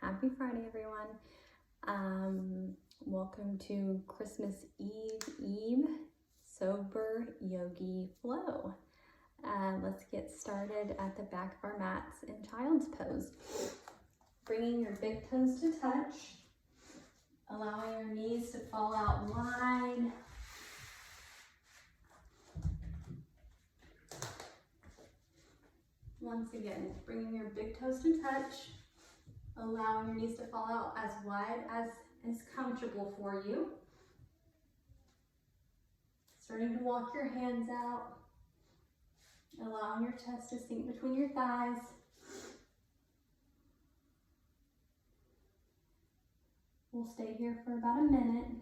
Happy Friday, everyone. Welcome to Christmas Eve Sober Yogi Flow. Let's get started at the back of our mats in child's pose. Bringing your big toes to touch, allowing your knees to fall out wide. Once again, bringing your big toes to touch, allowing your knees to fall out as wide as is comfortable for you. Starting to walk your hands out, allowing your chest to sink between your thighs. We'll stay here for about a minute.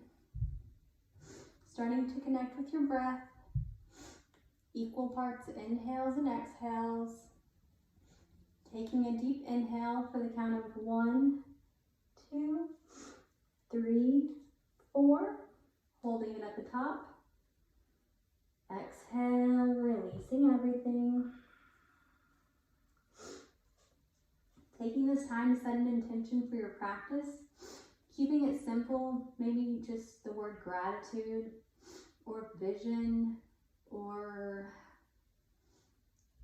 Starting to connect with your breath. Equal parts inhales and exhales. Taking a deep inhale for the count of 1, 2, 3, 4. Holding it at the top. Exhale, releasing everything. Taking this time to set an intention for your practice. Keeping it simple, maybe just the word gratitude or vision or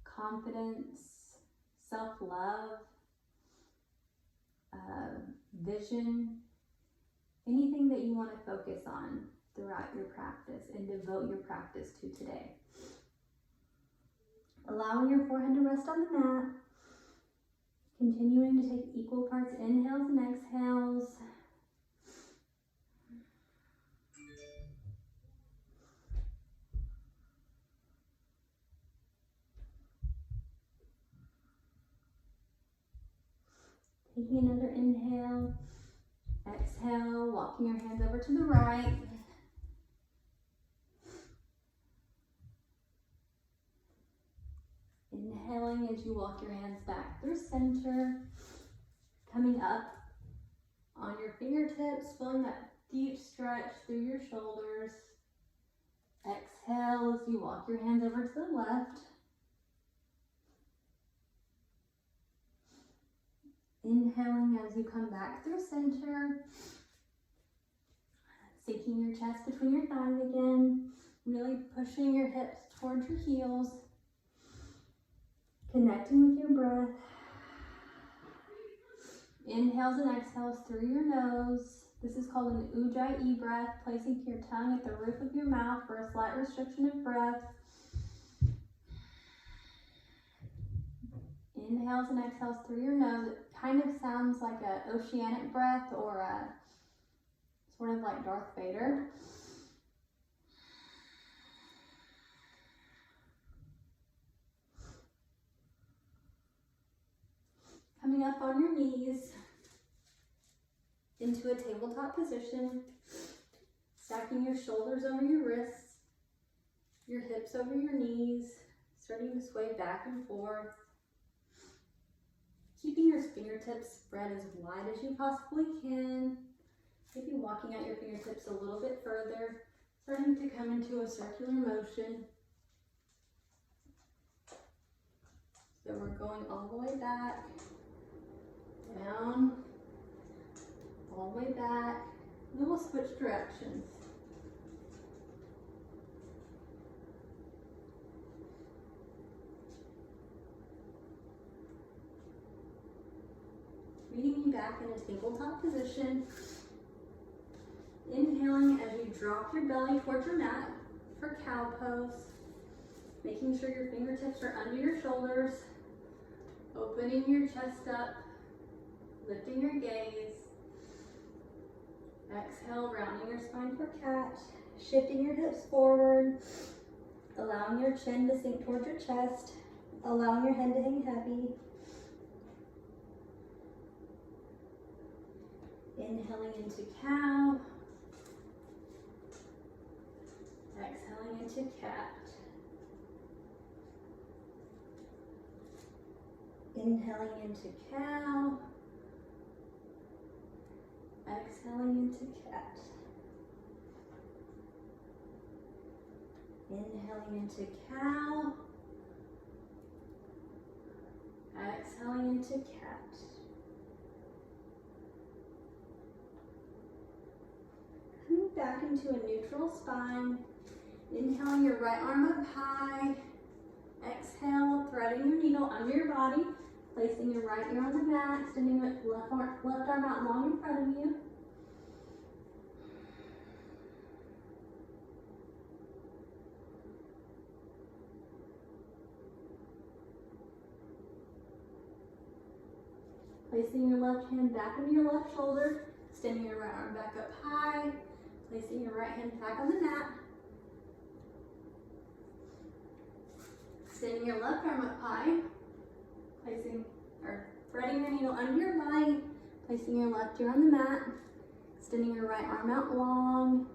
confidence, self-love, vision, anything that you want to focus on throughout your practice and devote your practice to today. Allowing your forehead to rest on the mat. Continuing to take equal parts inhales and exhales. Taking another inhale, exhale, walking your hands over to the right. Inhaling as you walk your hands back through center, coming up on your fingertips, feeling that deep stretch through your shoulders. Exhale as you walk your hands over to the left. Inhaling as you come back through center, sinking your chest between your thighs again, really pushing your hips towards your heels, connecting with your breath. Inhales and exhales through your nose. This is called an Ujjayi breath, placing your tongue at the roof of your mouth for a slight restriction of breath. Inhales and exhales through your nose. It kind of sounds like an oceanic breath or a sort of like Darth Vader. Coming up on your knees into a tabletop position, stacking your shoulders over your wrists, your hips over your knees, starting to sway back and forth. Keeping your fingertips spread as wide as you possibly can. Maybe walking out your fingertips a little bit further, starting to come into a circular motion. So we're going all the way back, down, all the way back, and then we'll switch directions. Meeting you back in a tabletop position. Inhaling as you drop your belly towards your mat for cow pose. Making sure your fingertips are under your shoulders. Opening your chest up. Lifting your gaze. Exhale, rounding your spine for cat. Shifting your hips forward. Allowing your chin to sink towards your chest. Allowing your head to hang heavy. Inhaling into cow. Exhaling into cat. Inhaling into cow. Exhaling into cat. Inhaling into cow. Exhaling into cat. back into a neutral spine. Inhaling your right arm up high. Exhale, threading your needle under your body. Placing your right ear on the mat, extending your left arm out long in front of you. Placing your left hand back on your left shoulder, extending your right arm back up high, placing your right hand back on the mat. Extending your left arm up high, threading your needle under your body, placing your left ear on the mat, extending your right arm out long.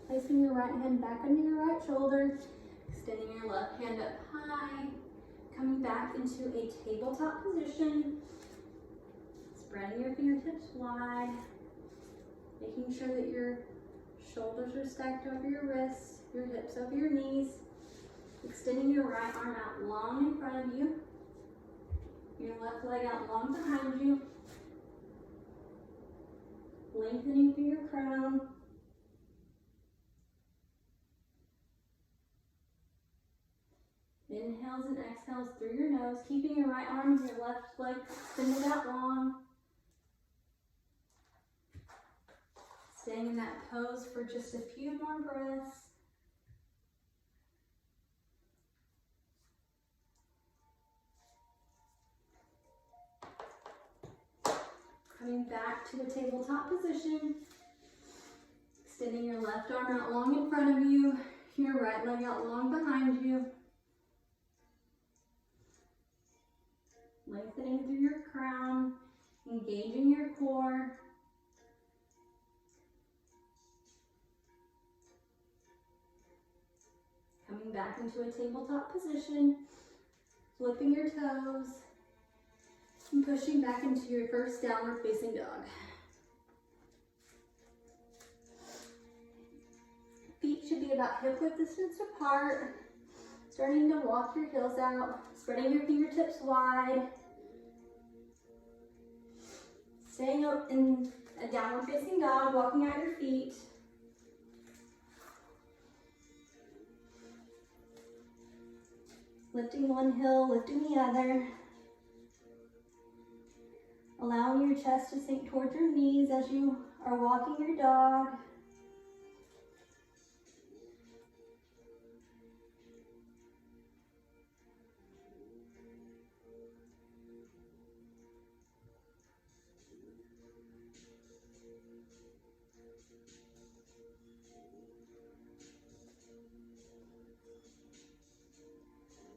Placing your right hand back under your right shoulder, extending your left hand up high, coming back into a tabletop position, spreading your fingertips wide, making sure that your shoulders are stacked over your wrists, your hips over your knees, extending your right arm out long in front of you, your left leg out long behind you, lengthening through your crown. Inhales and exhales through your nose, keeping your right arm and your left leg extended out long. Staying in that pose for just a few more breaths. Coming back to a tabletop position. Extending your left arm out long in front of you, your right leg out long behind you. Lengthening through your crown, engaging your core. Coming back into a tabletop position, flipping your toes, and pushing back into your first downward facing dog. Feet should be about hip width distance apart. Starting to walk your heels out, spreading your fingertips wide. Staying up in a downward facing dog, walking out your feet. Lifting one heel, lifting the other. Allowing your chest to sink towards your knees as you are walking your dog.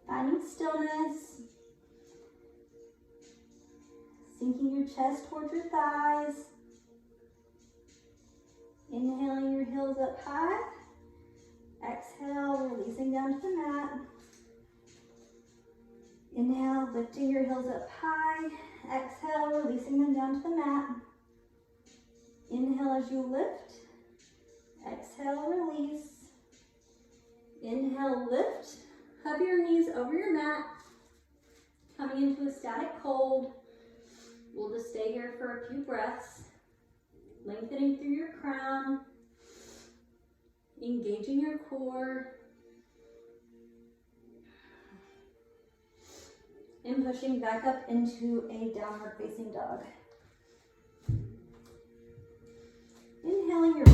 Finding stillness, sinking your chest towards your thighs, inhaling your heels up high, exhale, releasing down to the mat. Inhale, lifting your heels up high, exhale, releasing them down to the mat. Inhale as you lift, exhale, release. Inhale, lift. Hug your knees over your mat, coming into a static hold. We'll just stay here for a few breaths, lengthening through your crown, engaging your core, and pushing back up into a downward facing dog. Inhaling your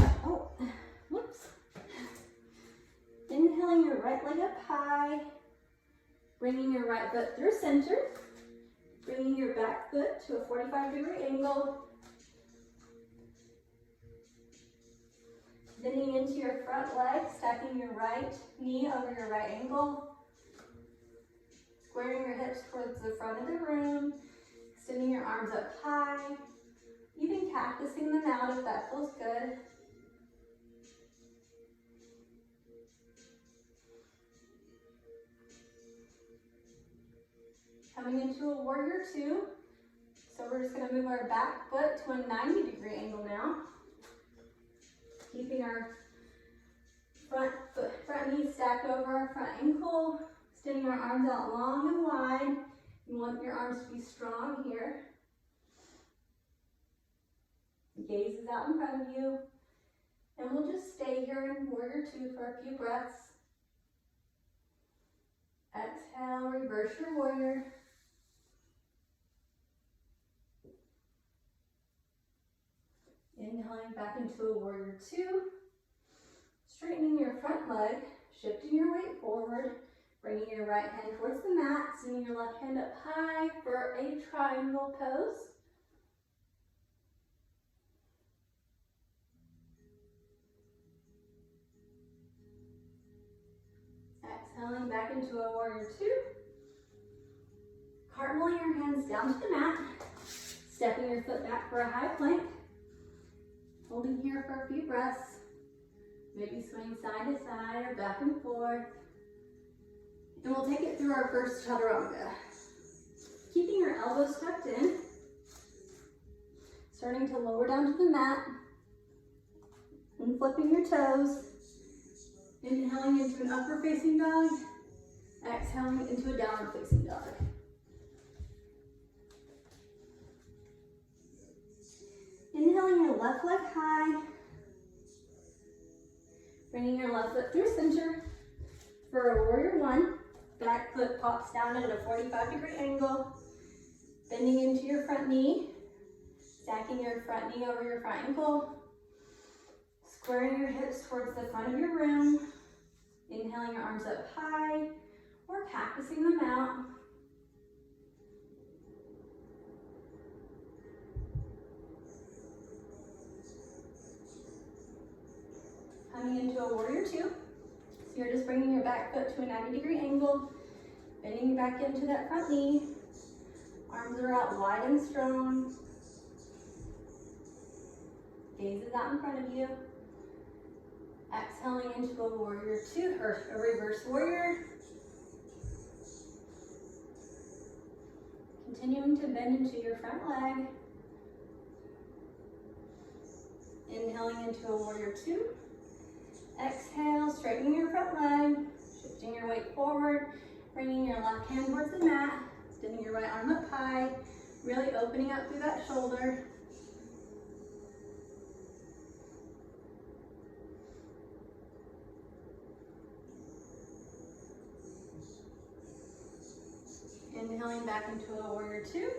Inhaling your right leg up high, bringing your right foot through center, bringing your back foot to a 45-degree angle, bending into your front leg, stacking your right knee over your right ankle, squaring your hips towards the front of the room, extending your arms up high, even cactusing them out if that feels good. Coming into a warrior two, So we're just gonna move our back foot to a 90-degree angle now. Keeping our front knee stacked over our front ankle, extending our arms out long and wide. You want your arms to be strong here. Gaze is out in front of you. And we'll just stay here in warrior two for a few breaths. Exhale, reverse your warrior. Inhaling back into a warrior two. Straightening your front leg, shifting your weight forward, bringing your right hand towards the mat, sending your left hand up high for a triangle pose. Exhaling back into a warrior two. Cartwheeling your hands down to the mat, stepping your foot back for a high plank. Holding here for a few breaths. Maybe swing side to side or back and forth. And we'll take it through our first chaturanga. Keeping your elbows tucked in. Starting to lower down to the mat. And flipping your toes. Inhaling into an upward facing dog. Exhaling into a downward facing dog. Inhaling your left leg high. Bringing your left foot through center for a warrior one. Back foot pops down at a 45-degree angle. Bending into your front knee. Stacking your front knee over your front ankle. Squaring your hips towards the front of your room. Inhaling your arms up high or cactusing them out. Coming into a warrior two. So you're just bringing your back foot to a 90-degree angle, bending back into that front knee. Arms are out wide and strong. Gaze is out in front of you. Exhaling into a warrior two, or a reverse warrior. Continuing to bend into your front leg. Inhaling into a warrior two. Exhale, straightening your front leg, shifting your weight forward, bringing your left hand towards the mat, extending your right arm up high, really opening up through that shoulder. Inhaling back into a warrior two.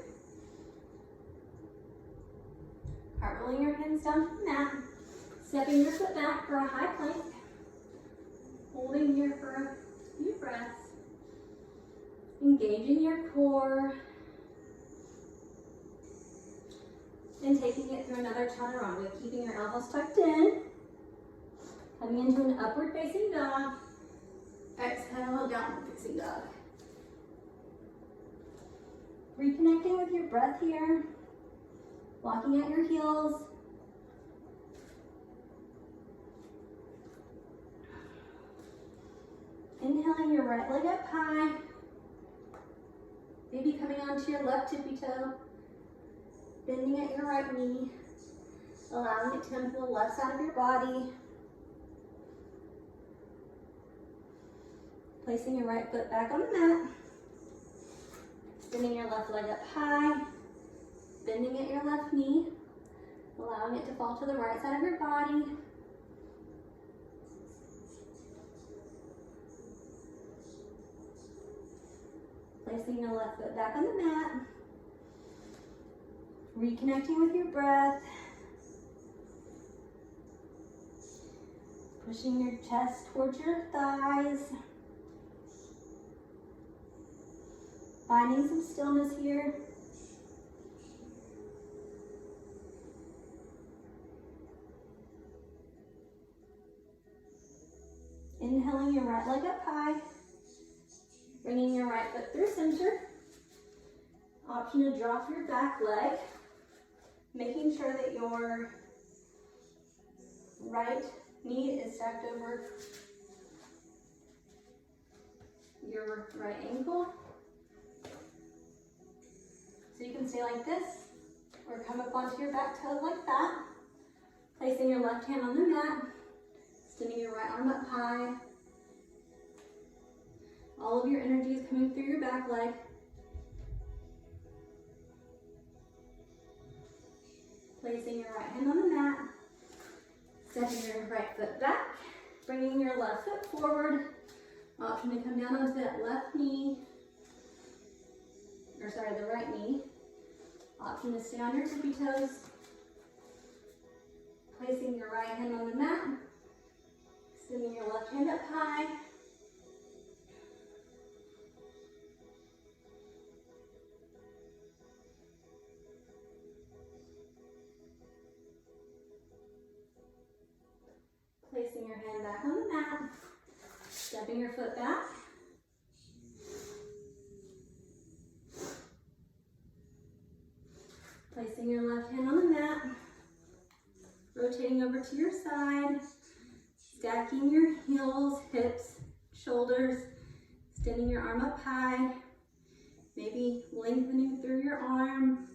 Cartwheeling your hands down to the mat. Stepping your foot back for a high plank. Holding here for a few breaths. Engaging your core. And taking it through another chaturanga, keeping your elbows tucked in. Coming into an upward facing dog. Exhale, downward facing dog. Reconnecting with your breath here. Walking at your heels. Inhaling your right leg up high. Maybe coming onto your left tippy toe. Bending at your right knee. Allowing it to come to the left side of your body. Placing your right foot back on the mat. Extending your left leg up high. Bending at your left knee. Allowing it to fall to the right side of your body. Placing your left foot back on the mat. Reconnecting with your breath. Pushing your chest towards your thighs. Finding some stillness here. Inhaling your right leg up high. Bringing your right foot through center. Option to drop your back leg. Making sure that your right knee is stacked over your right ankle. So you can stay like this Or come up onto your back toes like that. Placing your left hand on the mat, extending your right arm up high. All of your energy is coming through your back leg. Placing your right hand on the mat, stepping your right foot back, bringing your left foot forward. Option to come down onto that left knee, or sorry, the right knee. Option to stay on your tippy toes. Placing your right hand on the mat, extending your left hand up high. Placing your hand back on the mat, stepping your foot back. Placing your left hand on the mat, rotating over to your side, stacking your heels, hips, shoulders, extending your arm up high, maybe lengthening through your arm.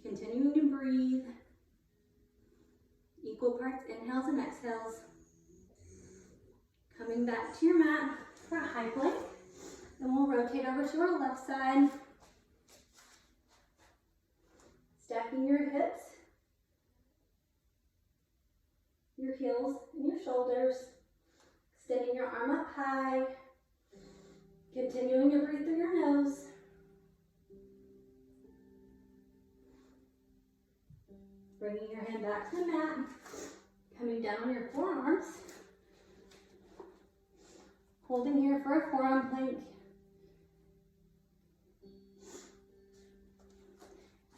Continuing to breathe. Equal parts inhales and exhales. Coming back to your mat for a high plank. Then we'll rotate over to our left side. Stacking your hips, your heels, and your shoulders. Extending your arm up high. Continuing to breathe through your nose. Bringing your hand back to the mat. Coming down on your forearms. Holding here for a forearm plank.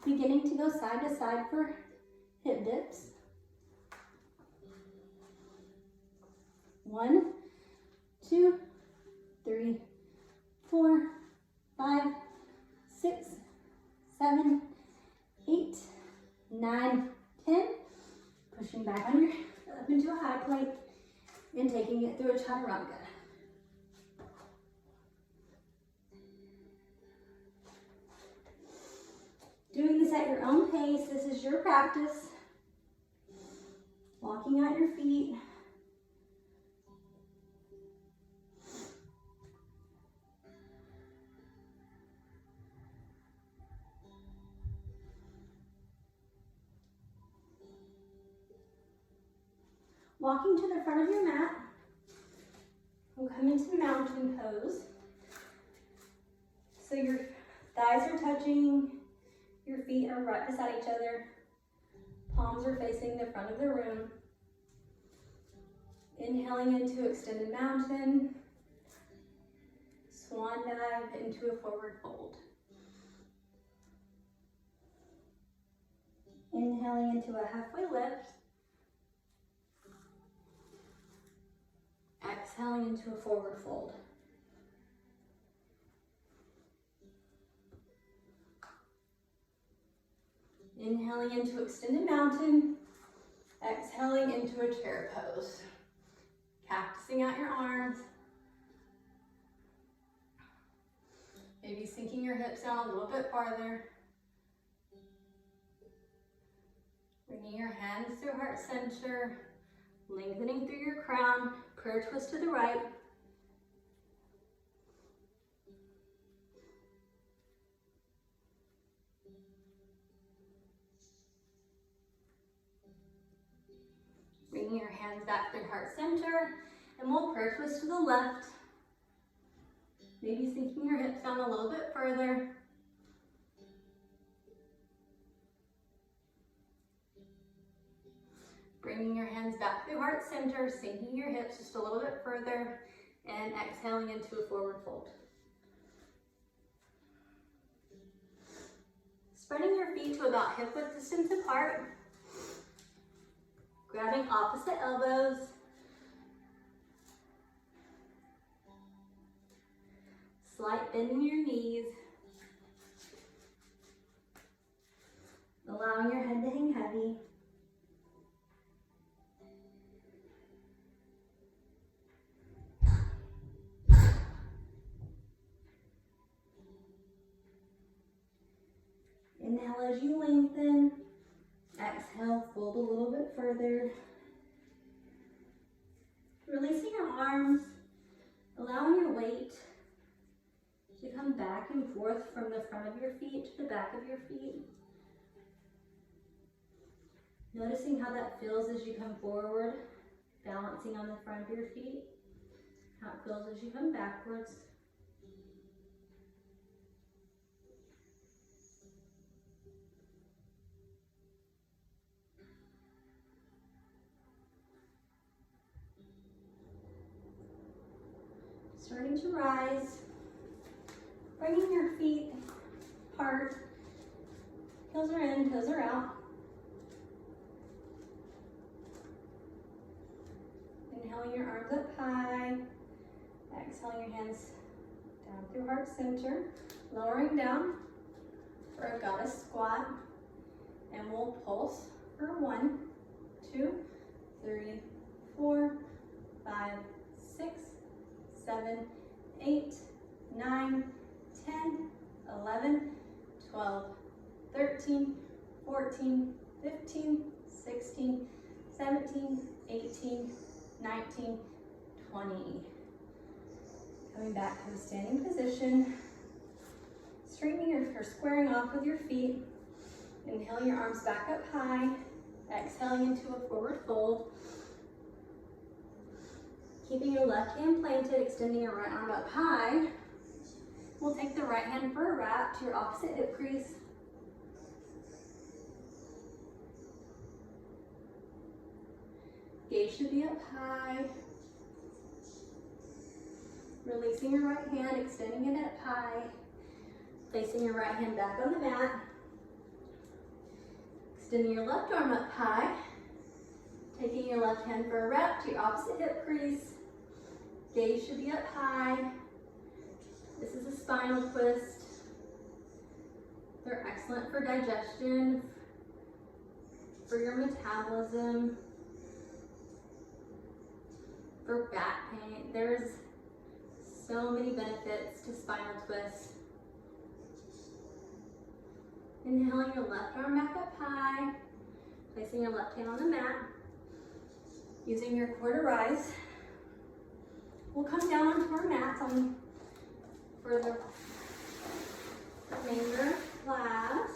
Beginning to go side to side for hip dips. 1, 2, 3, 4, 5, 6, 7, 8, 9, 10. Pushing back on your up into a high plank and taking it through a chaturanga. Doing this at your own pace. This is your practice. Walking out your feet. Walking to the front of your mat. We'll come into mountain pose. So your thighs are touching. Your feet are right beside each other. Palms are facing the front of the room. Inhaling into extended mountain. Swan dive into a forward fold. Inhaling into a halfway lift. Exhaling into a forward fold. Inhaling into extended mountain, exhaling into a chair pose. Cactusing out your arms. Maybe sinking your hips down a little bit farther. Bringing your hands through heart center, lengthening through your crown, prayer twist to the right. Bringing your hands back through heart center, and we'll prayer twist to the left. Maybe sinking your hips down a little bit further. Bringing your hands back through heart center, sinking your hips just a little bit further, and exhaling into a forward fold. Spreading your feet to about hip width distance apart. Grabbing opposite elbows. Slight bend in your knees. Allowing your head to hang heavy. Inhale as you lengthen. Exhale, fold a little bit further. Releasing your arms, allowing your weight to come back and forth from the front of your feet to the back of your feet. Noticing how that feels as you come forward, balancing on the front of your feet. How it feels as you come backwards. Starting to rise, bringing your feet apart. Heels are in, toes are out. Inhaling your arms up high. Exhaling your hands down through heart center. Lowering down for a goddess squat. And we'll pulse for 1, 2, 3, 4, 5, 6, 7, 8, 9, 10, 11, 12, 13, 14, 15, 16, 17, 18, 19, 20. Coming back to a standing position. Straightening or squaring off with your feet. Inhaling your arms back up high. Exhaling into a forward fold. Keeping your left hand planted, extending your right arm up high. We'll take the right hand for a wrap to your opposite hip crease. Gaze should be up high. Releasing your right hand, extending it up high. Placing your right hand back on the mat. Extending your left arm up high. Taking your left hand for a wrap to your opposite hip crease. Gaze should be up high. This is a spinal twist. They're excellent for digestion, for your metabolism, for back pain. There's so many benefits to spinal twists. Inhaling your left arm back up high, placing your left hand on the mat, using your core to rise. We'll come down onto our mats for the remainder of class.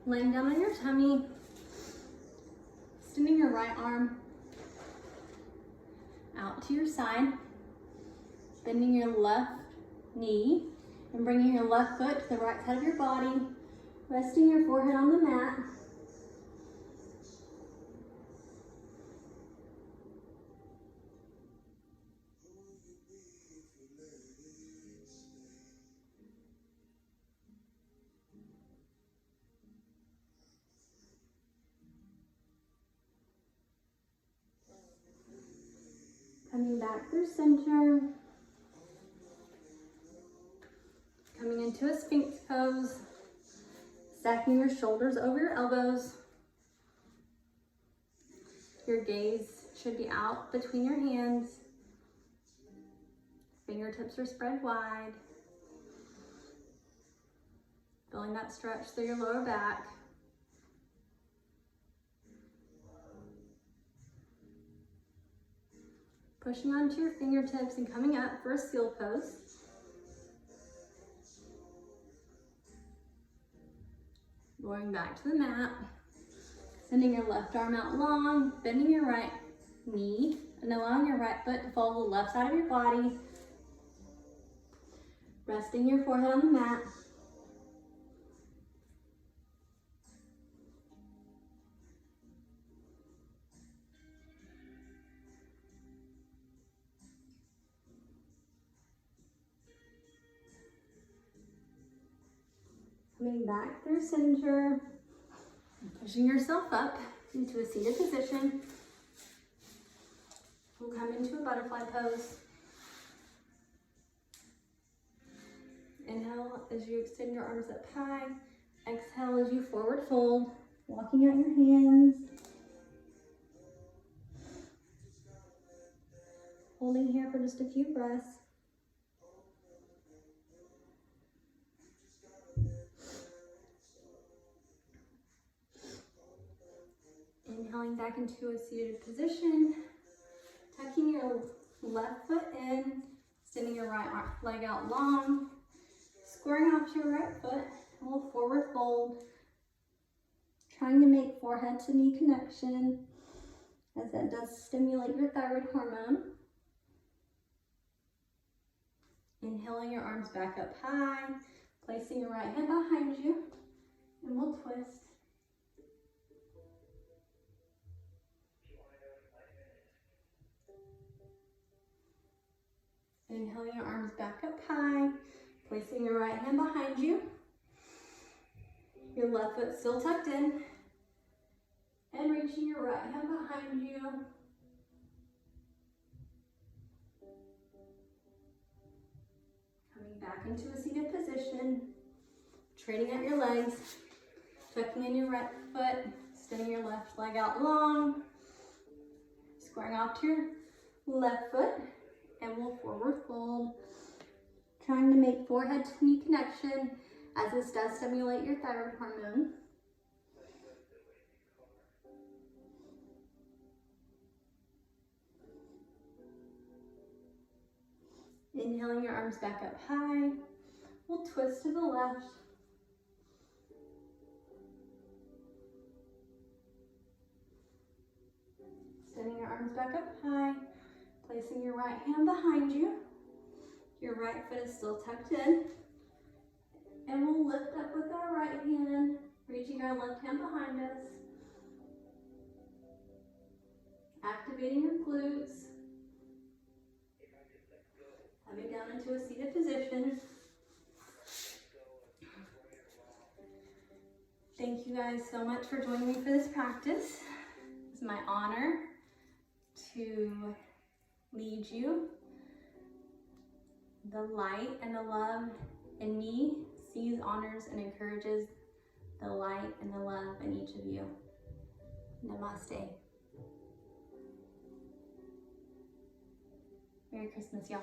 Laying down on your tummy, extending your right arm out to your side, bending your left knee, and bringing your left foot to the right side of your body, resting your forehead on the mat. Coming back through center. Coming into a Sphinx pose. Stacking your shoulders over your elbows. Your gaze should be out between your hands. Fingertips are spread wide. Feeling that stretch through your lower back. Pushing onto your fingertips and coming up for a seal pose. Going back to the mat. Sending your left arm out long, bending your right knee, and allowing your right foot to follow the left side of your body. Resting your forehead on the mat. Coming back through center, pushing yourself up into a seated position. We'll come into a butterfly pose. Inhale as you extend your arms up high. Exhale as you forward fold, walking out your hands. Holding here for just a few breaths. Inhaling back into a seated position, tucking your left foot in, extending your right leg out long, squaring off to your right foot, and we'll forward fold, trying to make forehead to knee connection, as that does stimulate your thyroid hormone. Inhaling your arms back up high, placing your right hand behind you, and we'll twist. Inhaling your arms back up high, placing your right hand behind you. Your left foot still tucked in. And reaching your right hand behind you. Coming back into a seated position. Straightening out your legs. Tucking in your right foot. Extending your left leg out long. Squaring off to your left foot. And we'll forward fold, trying to make forehead to knee connection, as this does stimulate your thyroid hormone. Inhaling your arms back up high, we'll twist to the left. Extending your arms back up high. Placing your right hand behind you. Your right foot is still tucked in. And we'll lift up with our right hand, reaching our left hand behind us. Activating your glutes. Coming down into a seated position. Thank you guys so much for joining me for this practice. It's my honor to lead you. The light and the love in me sees, honors, and encourages the light and the love in each of you. Namaste. Merry Christmas, y'all.